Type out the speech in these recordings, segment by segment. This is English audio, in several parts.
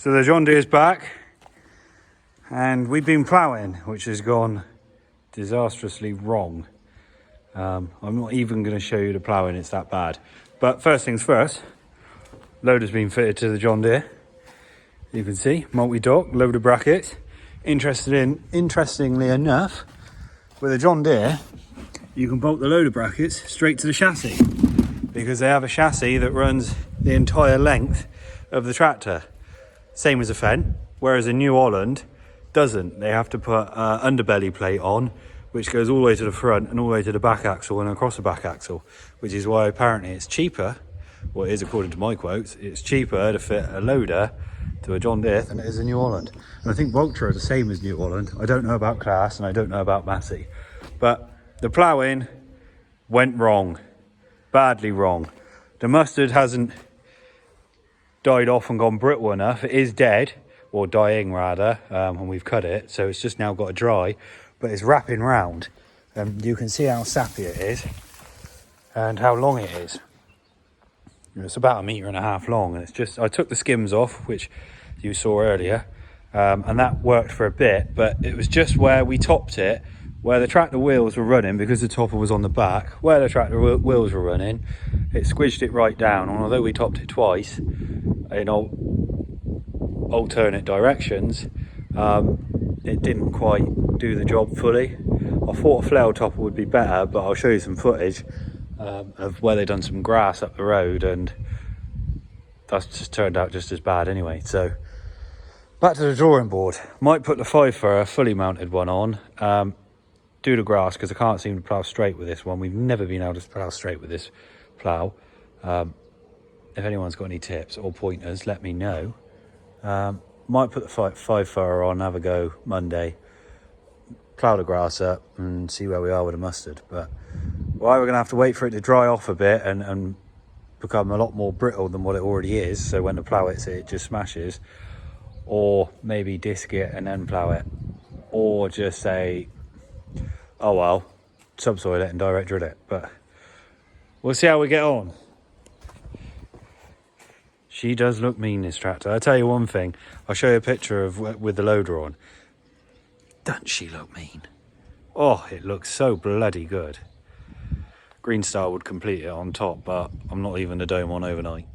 So the John Deere's back, and we've been ploughing, which has gone disastrously wrong. I'm not even going to show you the ploughing, it's that bad. But first things first, loader's been fitted to the John Deere. You can see, multi-dock, loader brackets. Interestingly enough, with a John Deere, you can bolt the loader brackets straight to the chassis, because they have a chassis that runs the entire length of the tractor. Same as a Fendt, whereas a New Holland doesn't. They have to put an underbelly plate on, which goes all the way to the front and all the way to the back axle and across the back axle, which is why apparently it's cheaper, well it is according to my quotes, it's cheaper to fit a loader to a John Deere than it is a New Holland. And I think Vulture are the same as New Holland. I don't know about Class and I don't know about Massey. But the ploughing went wrong, badly wrong. The mustard hasn't died off and gone brittle enough. It is dead, or dying rather, and we've cut it, so it's just now got to dry, but it's wrapping round. You can see how sappy it is and how long it is. It's about 1.5 meters long, and it's just, I took the skims off, which you saw earlier, and that worked for a bit, but it was just where we topped it, where the tractor wheels were running, because the topper was on the back, where the tractor wheels were running, it squidged it right down. And although we topped it twice in alternate directions, it didn't quite do the job fully. I thought a flail topper would be better, but I'll show you some footage of where they've done some grass up the road, and that's just turned out just as bad anyway. So back to the drawing board. Might put the 5 furrow fully mounted one on, do the grass, because I can't seem to plough straight with this one. We've never been able to plough straight with this plough. If anyone's got any tips or pointers, let me know. Might put the 5 furrow on, have a go Monday, plough the grass up and see where we are with the mustard. But well, we're going to have to wait for it to dry off a bit and become a lot more brittle than what it already is, so when the plough hits it, it just smashes. Or maybe disc it and then plough it, or just say, oh well, subsoil it and direct drill it. But we'll see how we get on. She does look mean, this tractor. I'll tell you one thing, I'll show you a picture of with the loader on. Doesn't she look mean? Oh, it looks so bloody good. Green Star would complete it on top, but I'm not leaving the dome on overnight.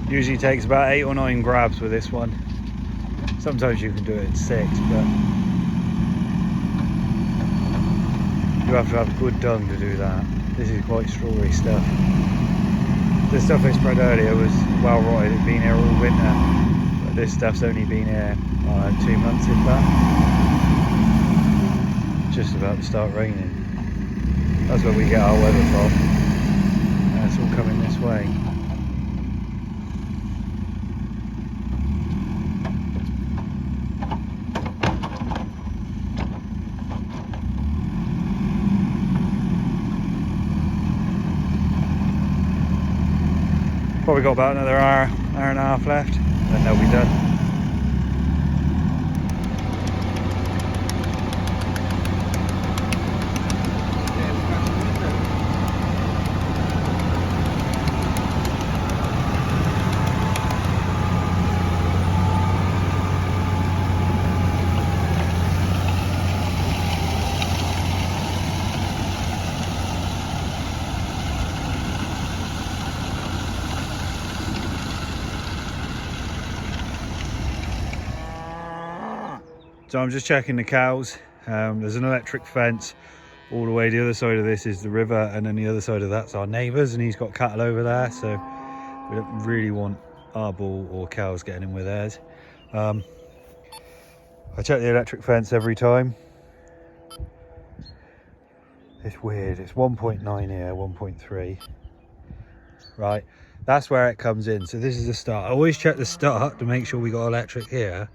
Usually takes about 8 or 9 grabs with this one. Sometimes you can do it in 6, but you have to have good dung to do that. This is quite strawy stuff. The stuff I spread earlier was well rotted, it'd been here all winter, but this stuff's only been here 2 months if that. Just about to start raining. That's where we get our weather from, and it's all coming this way. Probably got about another hour and a half left, then they'll be done. So I'm just checking the cows. There's an electric fence All the way the other side of this is the river, and then the other side of that's our neighbours, and he's got cattle over there, so we don't really want our bull or cows getting in with theirs. I check the electric fence every time. It's weird, it's 1.9 here, 1.3. Right, that's where it comes in. So this is the start. I always check the start to make sure we got electric here,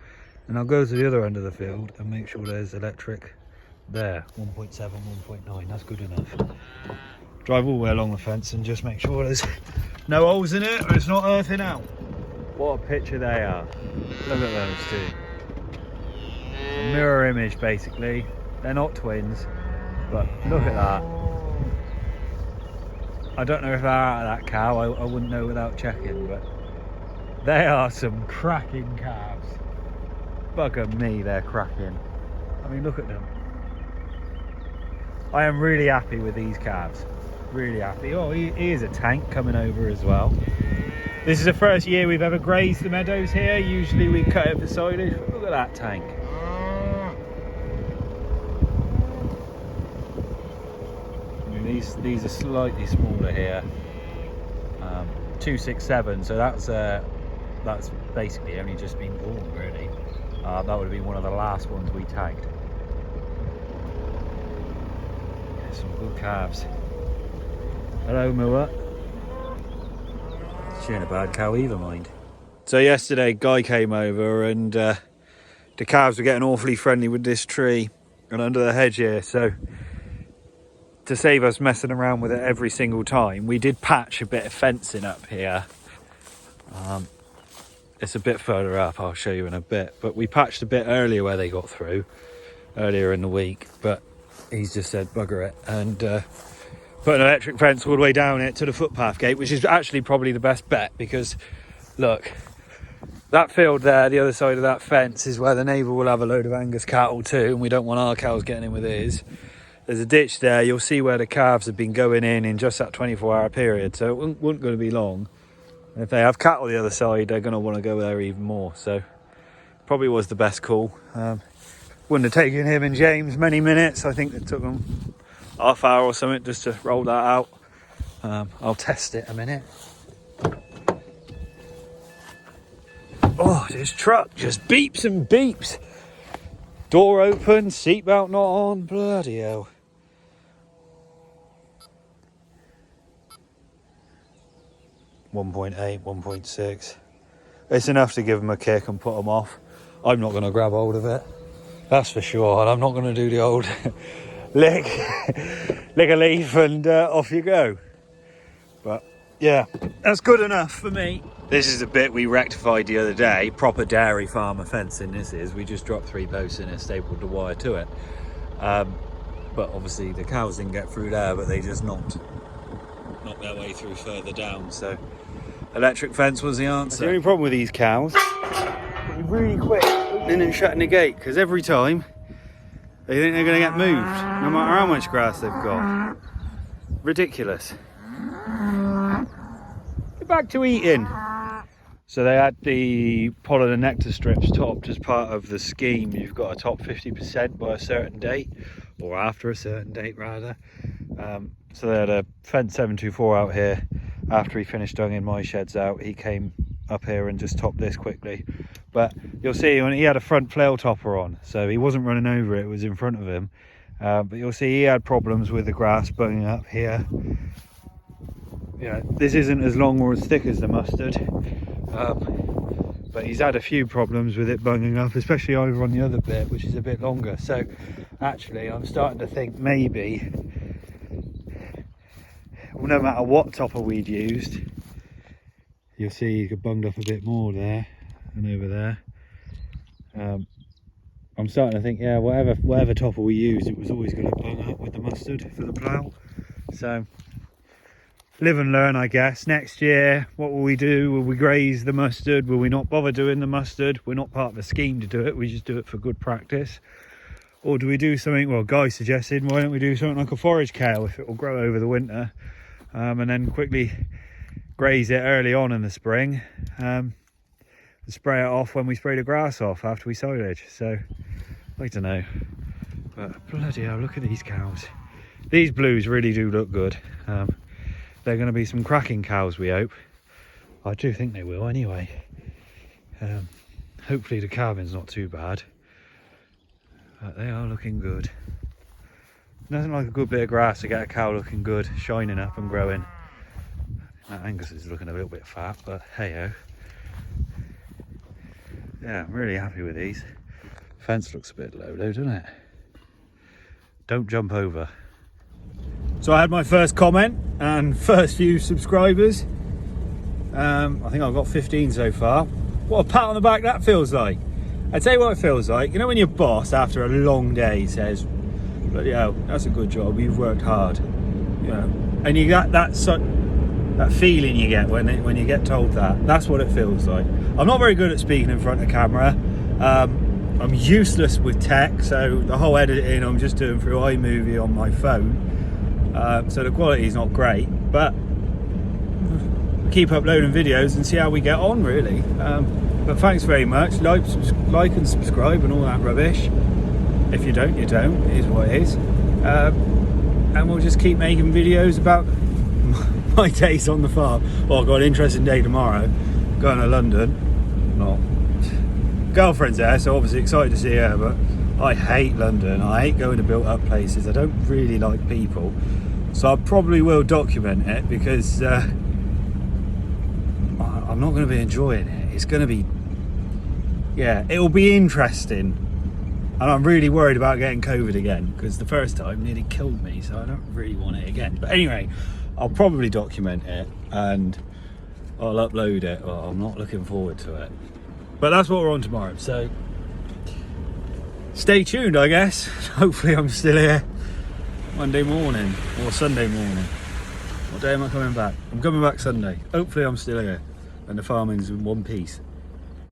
and I'll go to the other end of the field and make sure there's electric there. 1.7, 1.9, that's good enough. Drive all the way along the fence and just make sure there's no holes in it or it's not earthing out. What a picture they are. Look at those two. A mirror image basically. They're not twins, but look at that. I don't know if they're out of that cow, I wouldn't know without checking, but they are some cracking calves. Bugger me, they're cracking. I mean, look at them. I am really happy with these calves. Really happy. Oh, here's a tank coming over as well. This is the first year we've ever grazed the meadows here. Usually we cut it for silage. Look at that tank. These are slightly smaller here, 267, so that's basically only just been born really. That would have been one of the last ones we tagged. Yeah, some good calves. Hello Muck. She ain't a bad cow either, mind. So yesterday Guy came over and the calves were getting awfully friendly with this tree and under the hedge here, so to save us messing around with it every single time, we did patch a bit of fencing up here. It's a bit further up, I'll show you in a bit, but we patched a bit earlier where they got through, earlier in the week, but he's just said bugger it and put an electric fence all the way down it to the footpath gate, which is actually probably the best bet, because look, that field there, the other side of that fence is where the neighbour will have a load of Angus cattle too, and we don't want our cows getting in with his. There's a ditch there, you'll see where the calves have been going in just that 24-hour period, so it wasn't going to be long. And if they have cattle the other side, they're going to want to go there even more, so probably was the best call. Wouldn't have taken him and James many minutes. I think it took them half hour or something just to roll that out. I'll test it a minute. Oh, this truck just beeps and beeps. Door open, seatbelt not on, bloody hell. .8, 1.6. It's enough to give them a kick and put them off. I'm not going to grab hold of it, that's for sure, and I'm not going to do the old lick a leaf and off you go. But yeah, that's good enough for me. This is a bit we rectified the other day. Proper dairy farmer fencing this is. We just dropped 3 posts in and stapled the wire to it. But obviously the cows didn't get through there, but they just knocked their way through further down. So electric fence was the answer. The only problem with these cows, be really quick opening and shutting the gate, because every time they think they're going to get moved, no matter how much grass they've got. Ridiculous. Get back to eating. So they had the pollen and nectar strips topped as part of the scheme. You've got to top 50% by a certain date, or after a certain date rather. So they had a fence 724 out here. After he finished dunging my sheds out, he came up here and just topped this quickly. But you'll see when he had a front flail topper on, so he wasn't running over it, it was in front of him. But you'll see he had problems with the grass bunging up here. Yeah, this isn't as long or as thick as the mustard, but he's had a few problems with it bunging up, especially over on the other bit, which is a bit longer. So actually I'm starting to think maybe, no matter what topper we'd used, you'll see he could bunged up a bit more there and over there. I'm starting to think, yeah, whatever topper we used, it was always going to bung up with the mustard for the plough. So live and learn, I guess. Next year, what will we do? Will we graze the mustard? Will we not bother doing the mustard? We're not part of a scheme to do it, we just do it for good practice. Or do we do something, well, Guy suggested, why don't we do something like a forage kale if it will grow over the winter, and then quickly graze it early on in the spring, and spray it off when we spray the grass off after we silage. So I don't know, but bloody hell, look at these cows. These blues really do look good. They're going to be some cracking cows, we hope. I do think they will anyway. Hopefully the calving's not too bad. But they are looking good. Nothing like a good bit of grass to get a cow looking good, shining up and growing. That Angus is looking a little bit fat, but hey-ho. Yeah, I'm really happy with these. Fence looks a bit low though, doesn't it? Don't jump over. So I had my first comment and first few subscribers. I think I've got 15 so far. What a pat on the back that feels like. I tell you what it feels like. You know when your boss after a long day says, "Bloody hell, that's a good job. You've worked hard." You know, and you got that feeling you get when you get told that. That's what it feels like. I'm not very good at speaking in front of camera. I'm useless with tech, so the whole editing I'm just doing through iMovie on my phone. So the quality is not great, but keep uploading videos and see how we get on, really. But thanks very much. Like and subscribe and all that rubbish. If you don't, you don't. It is what it is. And we'll just keep making videos about my days on the farm. Well, I've got an interesting day tomorrow. Going to London. Not girlfriend's there, so obviously excited to see her, but I hate London. I hate going to built up places. I don't really like people. So I probably will document it because I'm not going to be enjoying it. It's going to be, yeah, it'll be interesting. And I'm really worried about getting COVID again because the first time nearly killed me, so I don't really want it again. But anyway, I'll probably document it and I'll upload it. Well, I'm not looking forward to it. But that's what we're on tomorrow, so stay tuned, I guess. Hopefully I'm still here Monday morning or Sunday morning. What day am I coming back? I'm coming back Sunday. Hopefully I'm still here and the farming's in one piece.